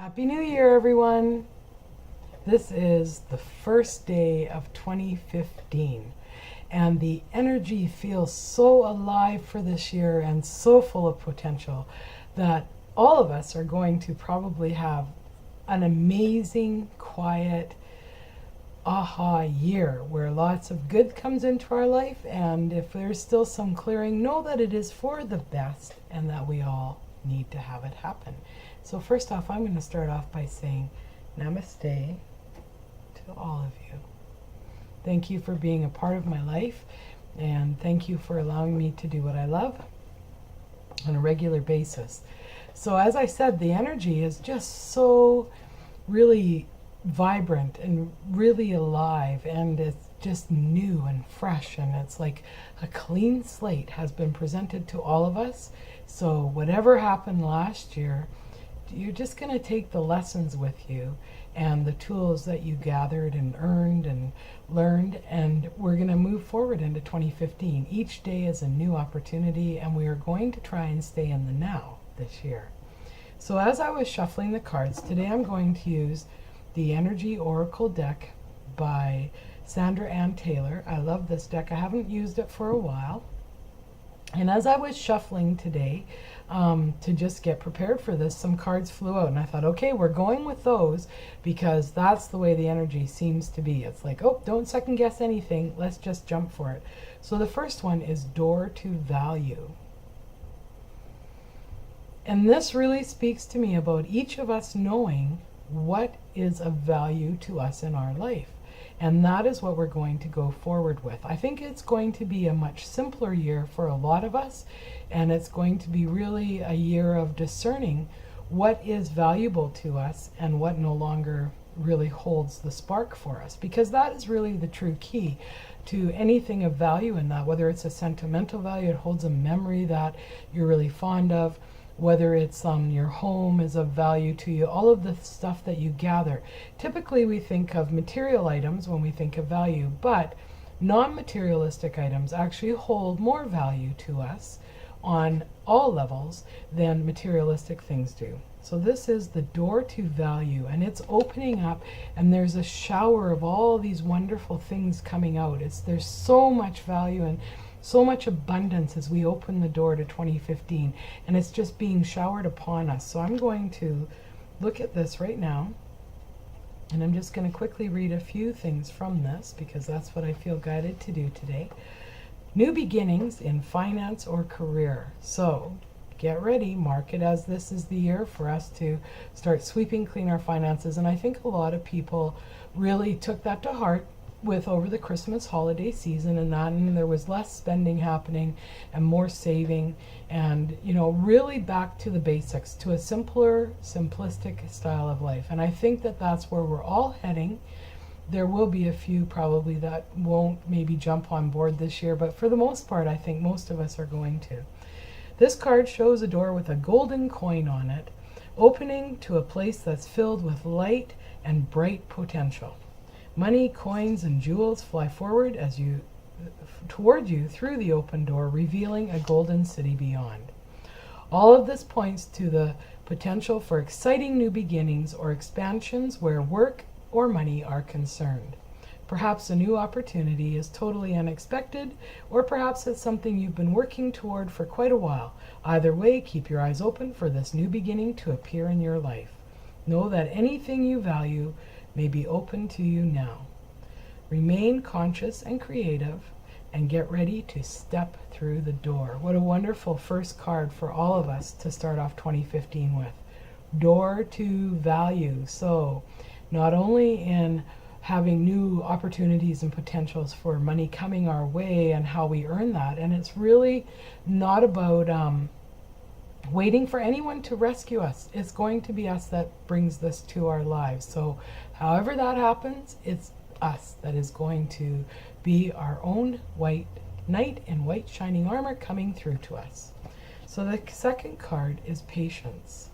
Happy New Year, everyone! This is the first day of 2015, and the energy feels so alive for this year and so full of potential that all of us are going to probably have an amazing, quiet, aha year where lots of good comes into our life. And if there's still some clearing, know that it is for the best and that we all need to have it happen. So first off, I'm going to start off by saying namaste to all of you. Thank you for being a part of my life, and thank you for allowing me to do what I love on a regular basis. So as I said, the energy is just so really vibrant and really alive, and it's just new and fresh, and it's like a clean slate has been presented to all of us. So whatever happened last year, you're just going to take the lessons with you and the tools that you gathered and earned and learned, and we're going to move forward into 2015. Each day is a new opportunity, and we are going to try and stay in the now this year. So as I was shuffling the cards today, I'm going to use the Energy Oracle deck by Sandra Ann Taylor. I love this deck. I haven't used it for a while. And as I was shuffling today, to just get prepared for this, some cards flew out, and I thought, okay, we're going with those because that's the way the energy seems to be. It's like, oh, don't second guess anything. Let's just jump for it. So the first one is Door to Value. And this really speaks to me about each of us knowing what is of value to us in our life. And that is what we're going to go forward with. I think it's going to be a much simpler year for a lot of us, and it's going to be really a year of discerning what is valuable to us and what no longer really holds the spark for us, because that is really the true key to anything of value in that, whether it's a sentimental value, it holds a memory that you're really fond of, whether it's your home is of value to you, all of the stuff that you gather. Typically we think of material items when we think of value, but non-materialistic items actually hold more value to us on all levels than materialistic things do. So this is the door to value, and it's opening up, and there's a shower of all these wonderful things coming out. There's so much value and so much abundance as we open the door to 2015, and it's just being showered upon us. So I'm going to look at this right now, and I'm just going to quickly read a few things from this because that's what I feel guided to do today. New beginnings in finance or career. So get ready, mark it as this is the year for us to start sweeping clean our finances. And I think a lot of people really took that to heart with over the Christmas holiday season, and there was less spending happening and more saving, and really back to the basics, to a simpler, simplistic style of life. And I think that that's where we're all heading. There will be a few probably that won't maybe jump on board this year, but for the most part I think most of us are going to. This card shows a door with a golden coin on it, opening to a place that's filled with light and bright potential. Money, coins, and jewels fly forward toward you through the open door, revealing a golden city beyond. All of this points to the potential for exciting new beginnings or expansions where work or money are concerned. Perhaps a new opportunity is totally unexpected, or perhaps it's something you've been working toward for quite a while. Either way, keep your eyes open for this new beginning to appear in your life. Know that anything you value may be open to you now. Remain conscious and creative, and get ready to step through the door. What a wonderful first card for all of us to start off 2015 with. Door to value. So not only in having new opportunities and potentials for money coming our way and how we earn that, and it's really not about waiting for anyone to rescue us. It's going to be us that brings this to our lives. So however that happens, it's us that is going to be our own white knight in white shining armor coming through to us. So the second card is Patience.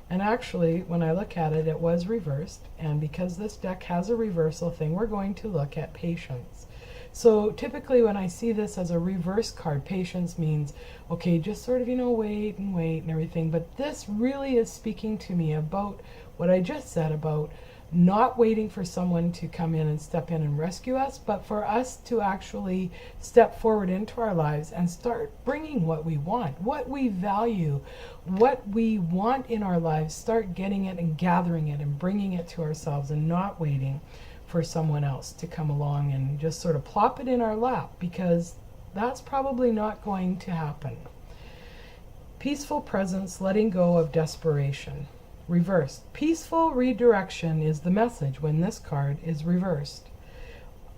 And actually, when I look at it, it was reversed. And because this deck has a reversal thing, we're going to look at Patience. So typically when I see this as a reverse card, patience means, okay, just sort of, wait and everything. But this really is speaking to me about what I just said about not waiting for someone to come in and step in and rescue us, but for us to actually step forward into our lives and start bringing what we want, what we value, what we want in our lives, start getting it and gathering it and bringing it to ourselves, and not waiting for someone else to come along and just sort of plop it in our lap, because that's probably not going to happen. Peaceful presence, letting go of desperation. Reversed. Peaceful redirection is the message when this card is reversed.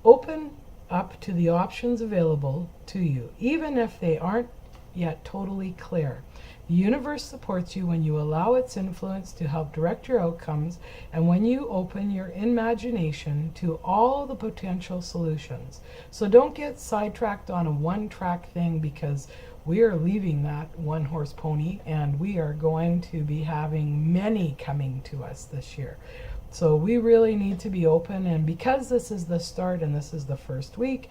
Open up to the options available to you, even if they aren't yet totally clear. The universe supports you when you allow its influence to help direct your outcomes, and when you open your imagination to all the potential solutions. So don't get sidetracked on a one-track thing, because we are leaving that one-horse pony, and we are going to be having many coming to us this year. So we really need to be open, and because this is the start and this is the first week,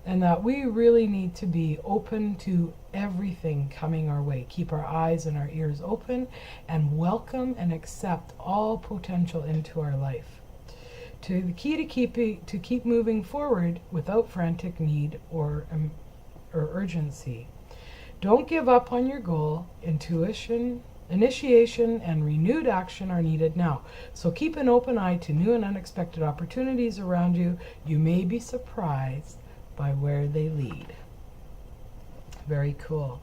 and that we really need to be open to everything coming our way. Keep our eyes and our ears open and welcome and accept all potential into our life. The key to keep moving forward without frantic need or urgency. Don't give up on your goal. Initiation and renewed action are needed now. So keep an open eye to new and unexpected opportunities around you. You may be surprised by where they lead. Very cool.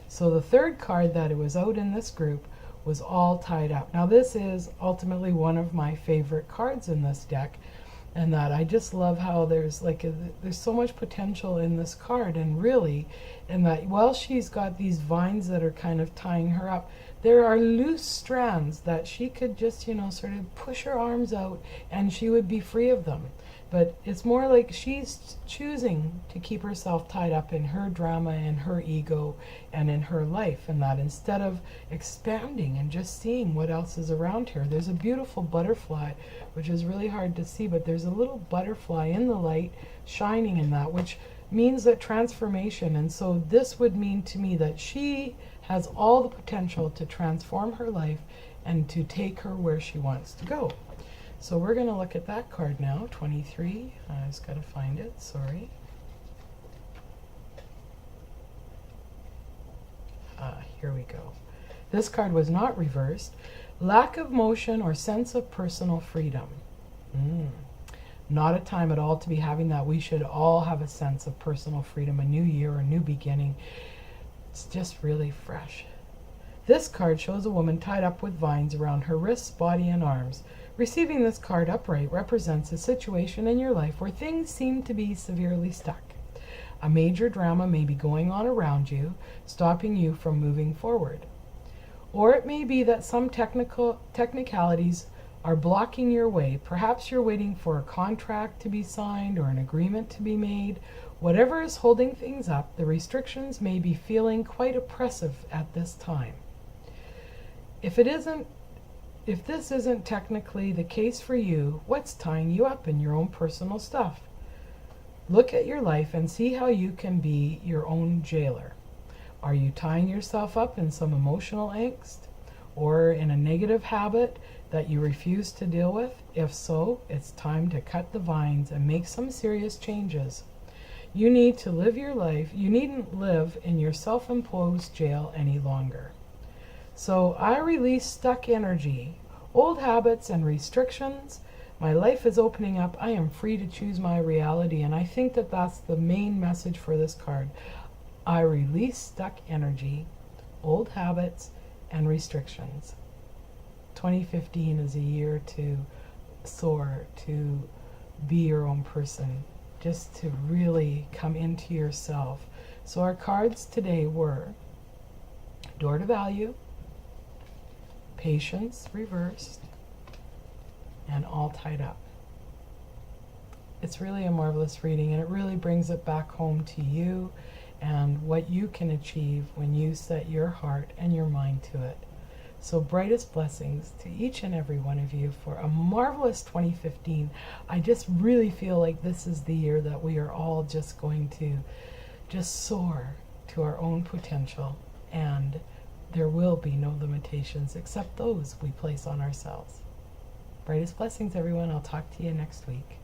So the third card that it was out in this group was All Tied Up. Now this is ultimately one of my favorite cards in this deck, and that I just love how there's so much potential in this card, and really, and that while she's got these vines that are kind of tying her up, there are loose strands that she could just, sort of push her arms out and she would be free of them. But it's more like she's choosing to keep herself tied up in her drama and her ego and in her life, and that instead of expanding and just seeing what else is around her. There's a beautiful butterfly, which is really hard to see, but there's a little butterfly in the light shining in that, which means that transformation. And so this would mean to me that she has all the potential to transform her life and to take her where she wants to go. So we're going to look at that card now, 23. I just got to find it, sorry. Here we go. This card was not reversed. Lack of motion or sense of personal freedom. Not a time at all to be having that. We should all have a sense of personal freedom, a new year, a new beginning. It's just really fresh. This card shows a woman tied up with vines around her wrists, body, and arms. Receiving this card upright represents a situation in your life where things seem to be severely stuck. A major drama may be going on around you, stopping you from moving forward. Or it may be that some technicalities are blocking your way. Perhaps you're waiting for a contract to be signed or an agreement to be made. Whatever is holding things up, the restrictions may be feeling quite oppressive at this time. If this isn't technically the case for you, what's tying you up in your own personal stuff? Look at your life and see how you can be your own jailer. Are you tying yourself up in some emotional angst or in a negative habit that you refuse to deal with? If so, it's time to cut the vines and make some serious changes. You need to live your life. You needn't live in your self-imposed jail any longer. So I release stuck energy, old habits and restrictions. My life is opening up. I am free to choose my reality. And I think that that's the main message for this card. I release stuck energy, old habits, and restrictions. 2015 is a year to soar, to be your own person, just to really come into yourself. So our cards today were Door to Value, Patience reversed, and All Tied Up. It's really a marvelous reading, and it really brings it back home to you and what you can achieve when you set your heart and your mind to it. So, brightest blessings to each and every one of you for a marvelous 2015. I just really feel like this is the year that we are all just going to just soar to our own potential, and there will be no limitations except those we place on ourselves. Brightest blessings, everyone. I'll talk to you next week.